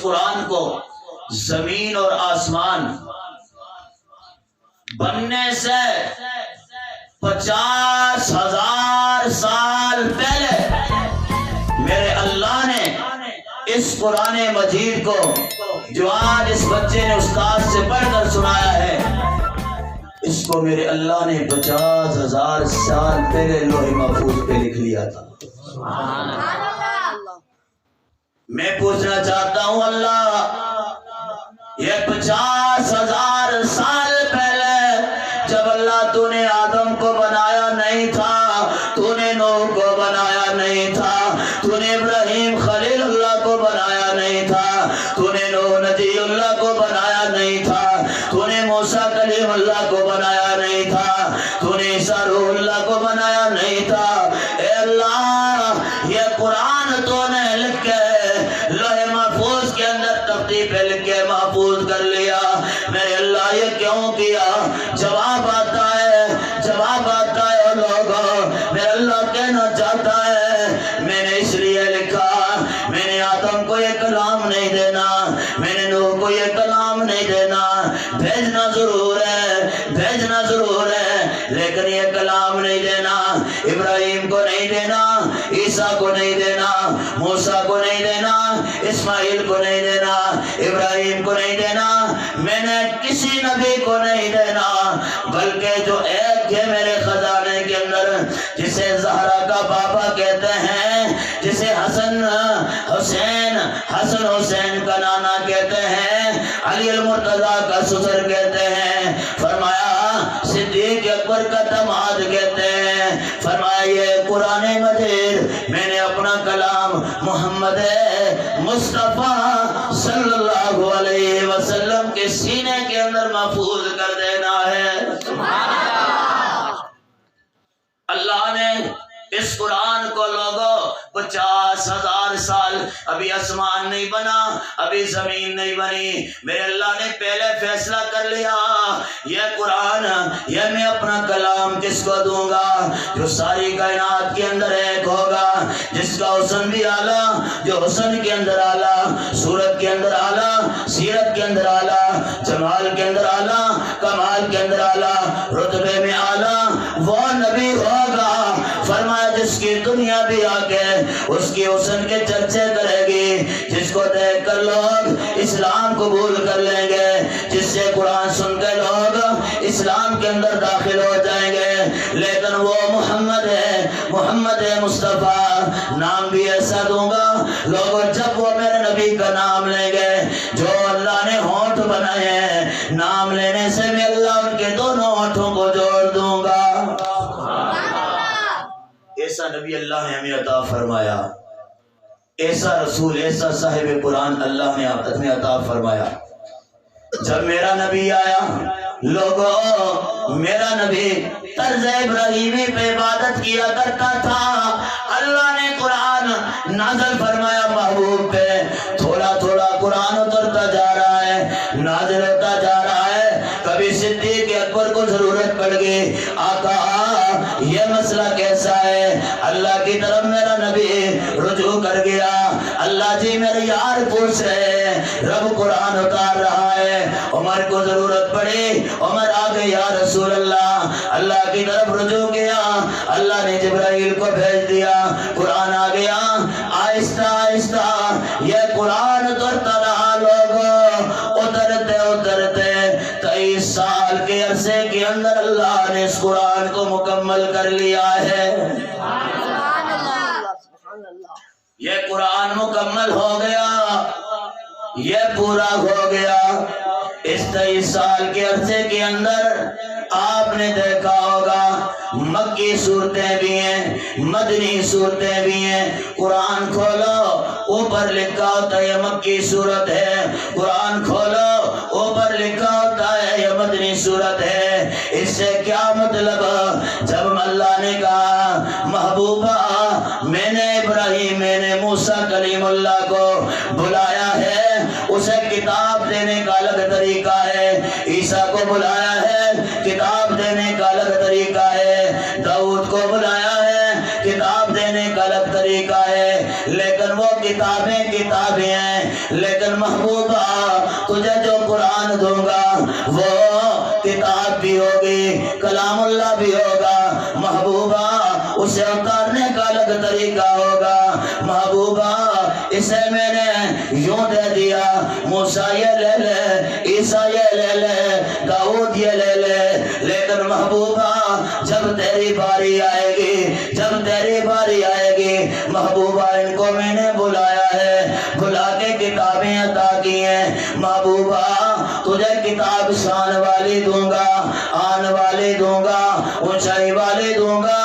قرآن کو زمین اور آسمان بننے سے 50,000 سال پہلے میرے اللہ نے اس قرآن مجید کو جو آج اس بچے نے استاد سے پڑھ کر سنایا ہے، اس کو میرے اللہ نے 50,000 سال پہلے لوح محفوظ پہ لکھ لیا تھا۔ میں پوچھنا چاہتا ہوں اللہ، یہ 50,000 سال پہلے جب اللہ تو نے آدم کو بنایا نہیں تھا، تو نے نوح کو بنایا نہیں تھا، تو نے ابراہیم خلیل اللہ کو بنایا نہیں تھا، تو نے نوح نجی اللہ کو بنایا نہیں تھا، تو نے موسیٰ کلیم اللہ کو بنایا نہیں تھا، تو نے عیسیٰ روح اللہ کو بنایا نہیں تھا۔ اے اللہ، یہ قرآن تو نے لکھ کے لوح محفوظ کے اندر تختی پہ لکھ کے محفوظ کر لیا، میرے اللہ یہ کیوں کیا؟ جواب آتا ہے لوگوں، میرے اللہ کہنا چاہتا ہے میں نے اس لیے لکھا، میں نے آدم کو یہ کلام نہیں دینا، میں نے نوح کو یہ کلام نہیں دینا، بھیجنا ضرور ہے لیکن یہ کلام نہیں دینا، ابراہیم کو نہیں دینا، عیسیٰ کو نہیں دینا، موسیٰ کو نہیں دینا، اسماعیل کو نہیں دینا، ابراہیم کو نہیں دینا، میں نے کسی نبی کو نہیں دینا، بلکہ جو ایک ہے میرے خزانے کے اندر، جسے زہرا کا بابا کہتے ہیں، جسے حسن حسین کا نانا کہتے ہیں، علی المرتضیٰ کا سسر کہتے ہیں، فرمایا صدیق اکبر کا داماد کہتے ہیں، فرمایا یہ قرآن مجید میں نے اپنا کلام محمد مصطفیٰ صلی اللہ علیہ وسلم کے سینے کے اندر محفوظ کر دینا ہے۔ اللہ نے اس قرآن کو لوگوں 50,000 سال، ابھی آسمان نہیں بنا، ابھی زمین نہیں بنی، میرے اللہ نے پہلے فیصلہ کر لیا یہ قرآن، یہ میں اپنا کلام کس کو دوں گا؟ جو ساری کائنات کے اندر ایک ہوگا، جس کا حسن بھی اعلیٰ، جو حسن کے اندر اعلیٰ، صورت کے اندر اعلیٰ، سیرت کے اندر اعلیٰ، جمال کے اندر اعلیٰ، کمال کے اندر اعلیٰ، رتبے میں اعلیٰ، وہ نبی ہوگا۔ فرمایا جس کی دنیا بھی آ کے اس کی حسن کے چرچے کرے گی، جس کو دیکھ کر لوگ اسلام قبول کر لیں گے، جس سے قرآن سن کے لوگ اسلام کے اندر داخل ہو جائیں گے، لیکن وہ محمد مصطفیٰ نام بھی ایسا دوں گا لوگوں، جب وہ میرے نبی کا نام لیں گے، جو اللہ نے ہونٹ بنائے ہیں، نام لینے سے میں اللہ ان کے دونوں ہونٹوں کو جوڑ دوں گا۔ ایسا نبی اللہ نے ہمیں عطا فرمایا، ایسا رسول، ایسا صاحب قرآن اللہ نے ہمیں عطا فرمایا۔ جب میرا نبی آیا، لوگوں میرا نبی طرز ابراہیمی پہ عبادت کیا کرتا تھا، اللہ نے قرآن نازل فرمایا محبوب پہ، تھوڑا تھوڑا قرآن اترتا جا رہا ہے، نازل ہوتا جا رہا ہے، کبھی صدیق اکبر کو ضرورت پڑ گئی، آقا یہ مسئلہ کیسا ہے؟ اللہ کی طرف میرا نبی رجوع کر گیا، اللہ جی میرے یار پوچھ رہے ہیں، رب قرآن اتار رہا ہے، عمر کو ضرورت پڑی، عمر آگے یا رسول اللہ، اللہ کی طرف رجوع کیا، اللہ نے جبرائیل کو بھیج دیا، قرآن آ گیا، آہستہ آہستہ یہ قرآن اترتا رہا، لوگوں اترتے 23 سال کے عرصے کے اندر اللہ نے اس قرآن کو مکمل کر لیا ہے۔ یہ قرآن مکمل ہو گیا، یہ پورا ہو گیا۔ اس 23 سال کے عرصے کے اندر آپ نے دیکھا ہوگا مکی صورتیں بھی ہیں، مدنی صورتیں بھی ہیں، قرآن کھولو اوپر لکھا ہوتا ہے یہ مکی صورت ہے، قرآن کھولو اوپر لکھا ہوتا ہے یہ مدنی صورت ہے۔ اس سے کیا مطلب؟ جب اللہ نے کہا محبوبہ میں نے ابراہیم میں نے موسیٰ کلیم اللہ کو بلایا ہے، اسے کتاب دینے کا الگ طریقہ ہے، عیسیٰ کو بلایا ہے کتاب دینے کا الگ طریقہ ہے، داؤد کو بلایا ہے کتاب دینے کا الگ طریقہ ہے، لیکن وہ کتابیں ہیں، لیکن لیکن محبوبہ تجھے جو قرآن دوں گا وہ کتاب بھی ہوگی، کلام اللہ بھی ہوگا محبوبہ، اسے اتارنے کا الگ طریقہ ہوگا محبوبہ، اسے میں نے یوں دے دیا، موسیٰ یہ لے لے، عیسیٰ یہ لے لے، داؤد یہ لے لے، لیکن محبوبہ جب تیری باری آئے گی، جب تیری باری آئے گی محبوبہ، ان کو میں نے بلایا ہے، بلا کے کتابیں عطا کی ہیں محبوبہ، تجھے کتاب شان والی دوں گا، آن والی دوں گا، اونچائی والی دوں گا،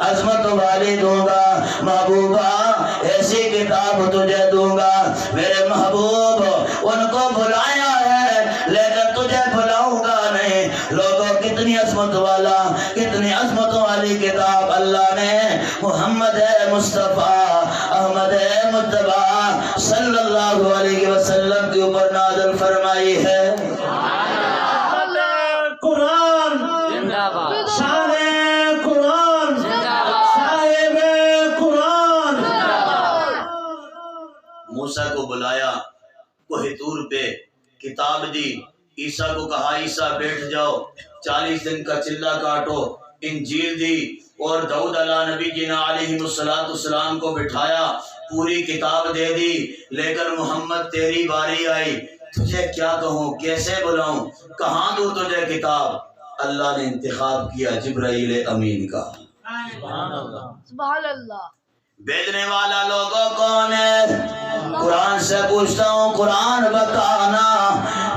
عظمت والی دوں گا محبوبہ، ایسی کتاب تجھے دوں گا میرے محبوب، ان کو بلایا ہے لیکن تجھے بلاؤں گا نہیں۔ لوگوں کتنی عظمت والا، کتنی عظمت والی کتاب اللہ نے محمد مصطفیٰ احمد مجتبیٰ صلی اللہ علیہ وسلم کے اوپر نازل فرمائی ہے۔ قرآن شان قرآن صاحب قرآن۔ موسیٰ کو بلایا کوہ طور پہ، کتاب دی، عیسیٰ کو کہا عیسیٰ بیٹھ جاؤ، 40 دن کا چلہ کاٹو، انجیل دی، اور داؤد علیہ نبی جینا علیہ السلام کو بٹھایا، پوری کتاب دے دی، لیکن محمد تیری باری آئی، تجھے کیا کہوں، کیسے بلاؤں، کہاں دوں تجھے کتاب؟ اللہ نے انتخاب کیا جبرائیل امین کا۔ سبحان اللہ۔ بھیجنے والا لوگوں کون ہے؟ قرآن سے پوچھتا ہوں، قرآن بتانا،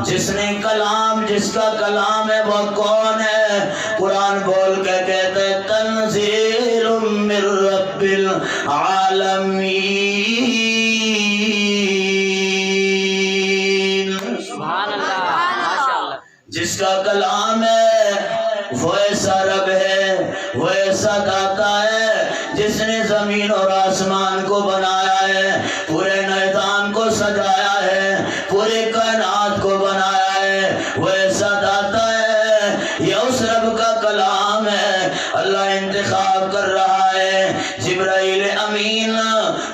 جس نے کلام، جس کا کلام ہے وہ کون ہے؟ قرآن بول کے کہتے تنزیل من رب العالمین، سبحان اللہ۔ جس کا کلام ہے وہ ایسا رب ہے، وہ ایسا داتا ہے جس نے زمین اور آسمان کو بنایا ہے، پورے نظام کو سجایا ہے، پورے کائنات کو بنایا ہے، وہ ایسا داتا ہے، یہ اس رب کا کلام ہے۔ اللہ انتخاب کر رہا ہے، جبرائیل امین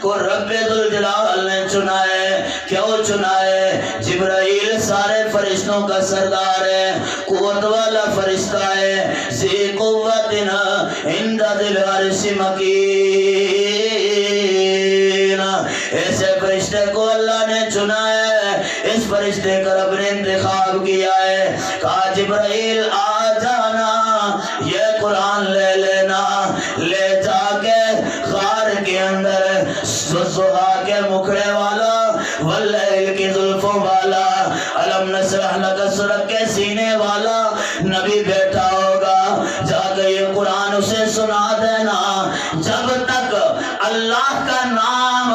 کو رب ذوالجلال نے چنا ہے۔ کیوں چنا ہے؟ جبرائیل سارے فرشتوں کا سردار ہے، قوت والا فرشتہ ہے، ذی قوت عند ذی العرش مکین، ایسے فرشتے کو اللہ نے چنا ہے، اس فرشتے کا رب نے انتخاب کیا ہے، کہا جبرائیل آ جانا، یہ قرآن لے لینا، لے جا کے غار کے اندر سہا کے مکھڑے والا، واللیل کی زلفوں والا، علم نشرح لک صدرک کے سینے والا نبی بیٹھا ہوگا، جا کے یہ قرآن اسے سنا دینا۔ جب تک اللہ کا نام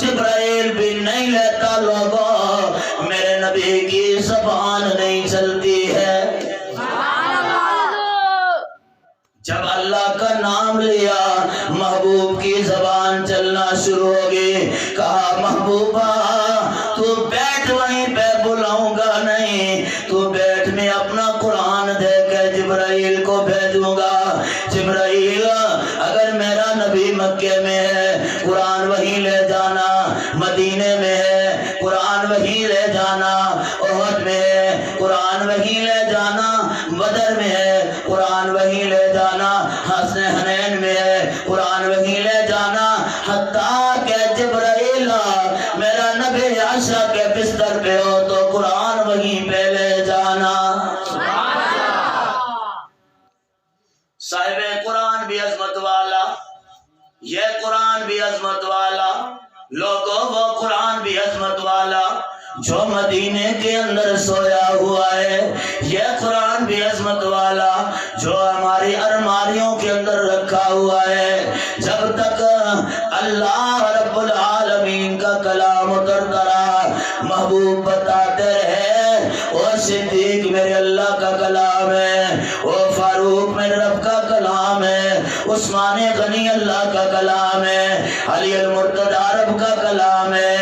جبرائیل بھی نہیں لیتا لوگوں، میرے نبی کی زبان نہیں چلتی ہے۔ جب اللہ کا نام لیا محبوب کی زبان چلنا شروع ہوگی، کہا محبوبہ تو بیٹھ وہیں پہ، بلاؤں گا نہیں، تو بیٹھ، میں اپنا قرآن دے کے جبرائیل کو بھیجوں گا۔ جبرائیل اگر میرا نبی مکے میں ہے قرآن وہیں لے جانا، مدینے میں ہے قرآن وہیں لے جانا، احد میں ہے قرآن وہیں لے جانا، بدر میں ہے قرآن وہیں لے جانا، حسن حنین میں ہے قرآن وہیں لے جانا، حتیٰ کہ جبرائیل میرا نبی عائشہ کے بستر پہ ہو تو قرآن وہیں پہ لے جانا۔ صاحب قرآن بھی عظمت والا، یہ قرآن بھی عظمت والا، لوگوں وہ قرآن بھی عظمت والا جو مدینے کے اندر سویا ہوا ہے، یہ قرآن بھی عظمت والا جو ہماری الماریوں کے اندر رکھا ہوا ہے۔ جب تک اللہ رب العالمین کا کلام اترتا رہا، محبوب بتاتے رہے وہ صدیق میرے اللہ کا کلام ہے، وہ فاروق میرے رب کا کلام ہے، عثمان غنی اللہ کا کلام ہے، علی المرتضی رب کا کلام ہے،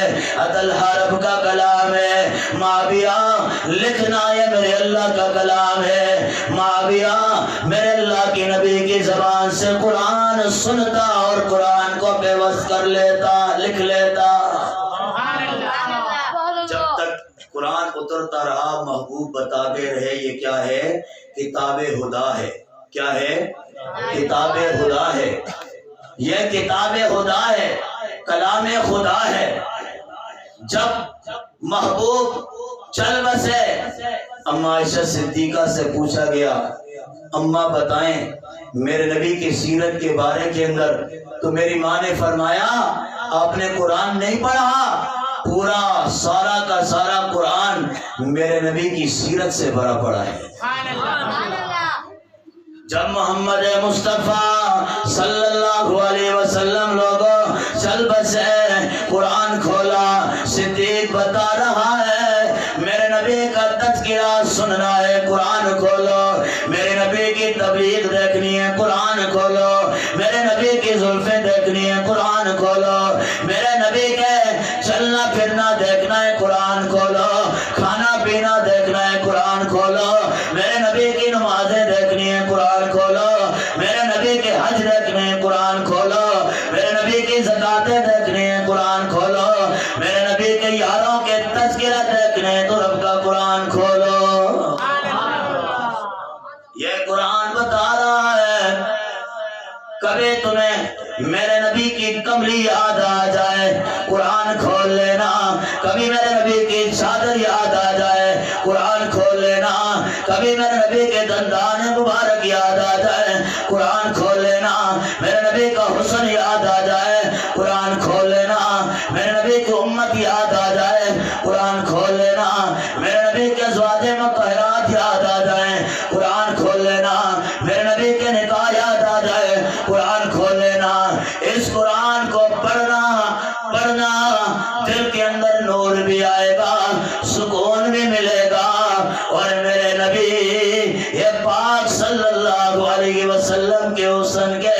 طلحہ رب کا کلام ہے، معاویہ لکھنا یہ میرے اللہ کا کلام ہے، معاویہ میرے اللہ کی نبی کی زبان سے قرآن سنتا اور قرآن کو بے وصف کر لیتا، لکھ لیتا۔ جب تک قرآن اترتا رہا، محبوب بتاتے رہے یہ کیا ہے؟ کتاب خدا ہے۔ کیا ہے؟ کتاب خدا ہے۔ یہ کتاب خدا ہے، کلام خدا ہے۔ جب محبوب چل بسے، اما عائشہ صدیقہ سے پوچھا گیا، اما بتائیں میرے نبی کی سیرت کے بارے کے اندر، تو میری ماں نے فرمایا آپ نے قرآن نہیں پڑھا، پورا سارا کا سارا قرآن میرے نبی کی سیرت سے بھرا پڑا ہے۔ جب محمد مصطفیٰ صلی اللہ علیہ وسلم لوگوں چل بسے، قرآن کھولا، صدیق بتا رہا ہے میرے نبی کا تذکرہ سننا ہے، قرآن کھولو، میرے نبی کی تبلیغ دیکھنی ہے، قرآن کھولو، میرے نبی کی زلفیں دیکھنی ہے، قرآن کھولو، میرے نبی کے چلنا پھرنا دیکھنا ہے، قرآن کھولو، کھانا پینا دیکھنا ہے، قرآن کھولو، میرے نبی کی نمازیں دیکھنی ہے، قرآن کھولو، میرے نبی کے حج دیکھنے ہیں، قرآن کھولو، میرے نبی کی زکاتیں دیکھنے ہیں، قرآن کھولو، میرے نبی کے یاروں کے تذکرہ دیکھنے ہیں، تو رب کا قرآن کھولو۔ یہ قرآن بتا رہا ہے کبھی تمہیں میرے نبی کی کملی یاد آ جائے، قرآن کھول لینا، کبھی میرے نبی کی چادر یاد آ جائے، قرآن کھول لینا، کبھی میرے نبی کے دندان مبارک یاد آ جائے، قرآن کھول لینا، میرے نبی کا حسن یاد آ جائے، قرآن کھول لینا، میرے نبی کی امت یاد آ جائے، قرآن کھول لینا، میرے نبی کے ازواج مطہرات یاد آ جائیں، قرآن کھول لینا، میرے نبی کے نکاح یاد آ جائے، قرآن کھول لینا۔ اس قرآن کو پڑھنا دل کے اندر نور بھی آئے گا، سکون بھی ملے گا، اور میرے نبی یہ پاک صلی اللہ علیہ وسلم کے حسن کے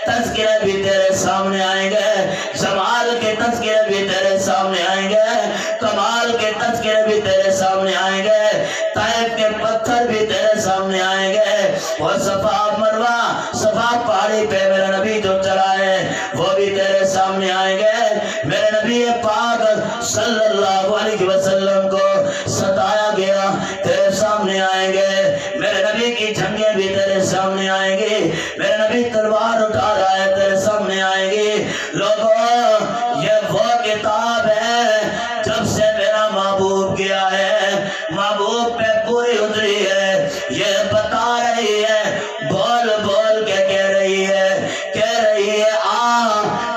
تذکرے بھی تیرے سامنے آئیں گے، جمال کے تذکرے بھی تیرے سامنے آئیں گے، کمال کے تذکرے بھی تیرے سامنے آئیں گے، طائف کے پتھر بھی تیرے سامنے آئیں گے، اور صفا مروہ صفا پہاڑی پہ میرے نبی جو چڑھائے وہ بھی تیرے سامنے آئیں گے، میرے نبی پاک صلی اللہ علیہ وسلم کو ستایا گیا تیرے سامنے آئیں گے، میرے نبی کی جنگیں بھی تیرے سامنے آئیں گی، میرے نبی تلوار اٹھا رہا ہے تیرے سامنے آئیں گی۔ لوگوں یہ وہ کتاب ہے جب سے میرا محبوب گیا ہے، محبوب پہ پوری اتری ہے، یہ بتا رہی ہے، بول بول کے کہہ رہی ہے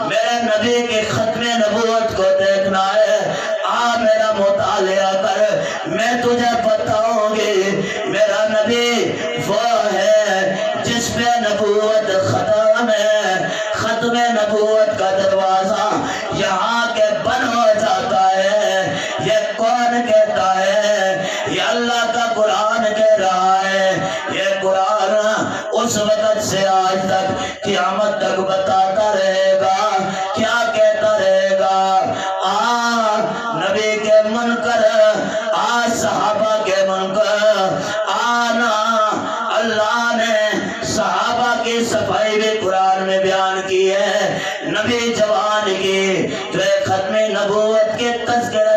میرے نبی کے ختم نبوت کو دیکھنا ہے، میرا مطالعہ کر، میں تجھے بتاؤں گی میرا نبی وہ ہے جس پہ نبوت ختم ہے، ختم نبوت کا دروازہ یہاں کے بند ہو جاتا ہے۔ یہ کون کہتا ہے؟ یہ اللہ کا قرآن کہہ رہا ہے، یہ قرآن اس وقت سے آج تک قیامت تک بتاتا رہے گا، کیا کہتا رہے گا؟ نبی کے منکر، صحابہ کے منکر، آنا اللہ نے صحابہ کی صفائی بھی قرآن میں بیان کی ہے، نبی جوان کی جو ختم نبوت کے تذکرہ